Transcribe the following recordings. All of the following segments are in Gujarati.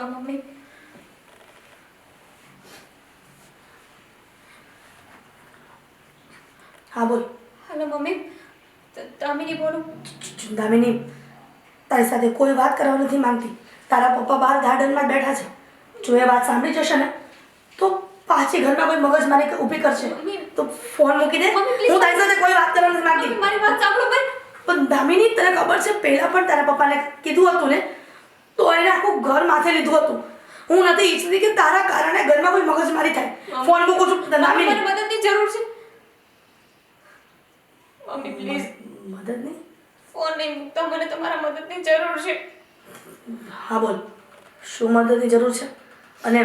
સાંભળો મમ્મી. હા બોલ. હેલો મમ્મી, દામિની બોલું. દામિની, તારી સાથે કોઈ વાત કરવા નથી માંગતી. તારા પપ્પા બહાર ગાર્ડનમાં બેઠા છે. જો એ વાત સાંભળી જશે ને તો પાછી ઘરમાં કોઈ મગજમારી ઊભી કરશે. તો ફોન મૂકી દે. હું તારી સાથે કોઈ વાત કરવા નથી માંગતી. મારી વાત સાંભળો ભાઈ. પણ દામિની, તને ખબર છે પહેલા પણ તારા પપ્પાને કીધું હતું ને તો એને આખું ઘર માથે લીધું હતું. હું નથી ઈચ્છતી કે તારા કારણે ઘરમાં કોઈ મગજમારી થાય. ફોન મૂકું છું દામિની. મને મદદની જરૂર છે મમ્મી, પ્લીઝ. મદદની? ફોન નહીં મૂકતા, મને તમારા મદદની જરૂર છે. હા બોલ, શું મદદની જરૂર છે અને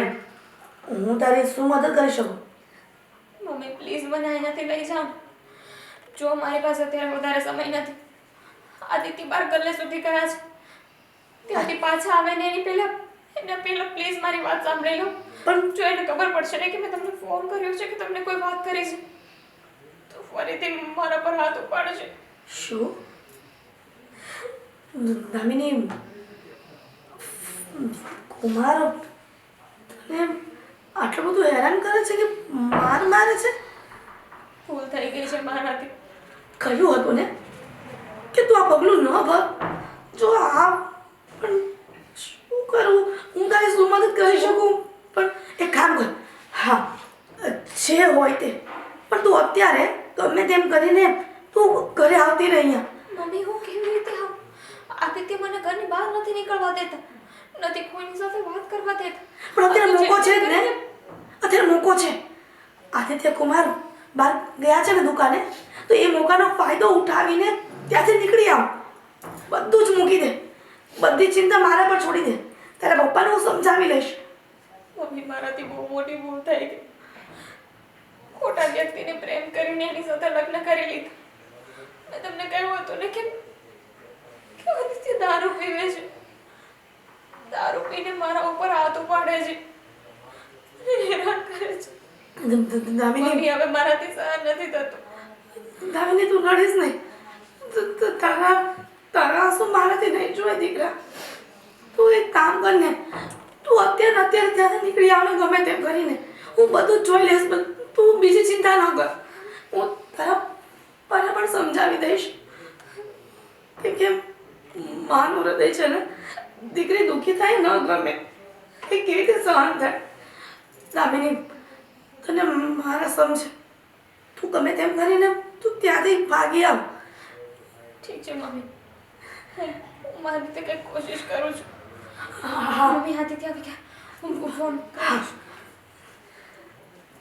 હું તારી શું મદદ કરી શકું? મમ્મી પ્લીઝ મને અહીંયાથી લઈ જાઓ. જો મારી પાસે અત્યારે વધારે સમય નથી. આદિત્ય બાર ગલ્લે સુધી ગયા છે. ત્યાંથી પાછા આવે ને એની પહેલા પ્લીઝ મારી વાત સાંભળી લો. પણ જો એને ખબર પડશે ને કે મેં તમને ફોન કર્યો છે કે તમને કોઈ વાત કરી છે તો ફરીથી મારા પર હાથ ઉપાડશે. શું? દામિની, કુમાર તને આટલું બધું હેરાન કરે છે કે મારે છે? ભૂલ થઈ ગઈ છે મારાથી. કહ્યું હતું ને કે તું આ પગલું ન ભર. જો આ પણ શું કરું? હું તારી શું મદદ કરી શકું? પણ એક કામ કર. હા, જે હોય તે, પણ તું અત્યારે ગમે તેમ કરીને તું ઘરે આવતી રહી અહીંયા. મમ્મી હું કેવી રીતે આવું? આદિત્ય મને ઘરની બહાર નથી નીકળવા દેતા, નથી કોઈની સાથે વાત કરવા દેતા. પણ અત્યારે મોકો છે જ ને. અત્યારે મોકો છે. આદિત્ય કુમાર બહાર ગયા છે ને દુકાને, તો એ મોકાનો ફાયદો ઉઠાવીને ત્યાંથી નીકળી આવ. બધું જ મૂકી દે. બધી ચિંતા મારા પર છોડી દે. તારા પપ્પાને હું સમજાવી લઈશ. મમ્મી મારાથી બહુ મોટી ભૂલ થઈ ગઈ. ખોટા વ્યક્તિને પ્રેમ કરીને એની સાથે લગ્ન કરી લીધા. મેં તમને કહ્યું હતું ને કે આદિત્ય દારૂ પીવે છે. દારૂ પીને મારા ઉપર હાથ ઉપાડે છે, હેરાન કરે છે. દામિની, મમ્મી હવે મારાથી સહન નથી થતું. દામિની તું રડીશ નહીં. તારા આંસુ મારાથી નહીં જોયે દીકરા. તું એક કામ કર ને, તું અત્યારે ત્યાંથી નીકળી આવ ને ગમે તેમ કરીને. હું બધું જ જોઈ લઈશ. તું બીજી ચિંતા ન કર. હું તારા પપ્પાને પણ સમજાવી દઈશ કે માનું હૃદય છે ને, દીકરી દુઃખી થાય ન ગમે એ કેવી રીતે સહન થાય. દામિની, તને મારા સમજે. તું ગમે તેમ કરીને તું ત્યાંથી ભાગી આવ. ઠીક છે મમ્મી, હું મારી રીતે કંઈક કોશિશ કરું છું. હા મમ્મી આદિત્ય આવી ગયા, હું ફોન કરું છું.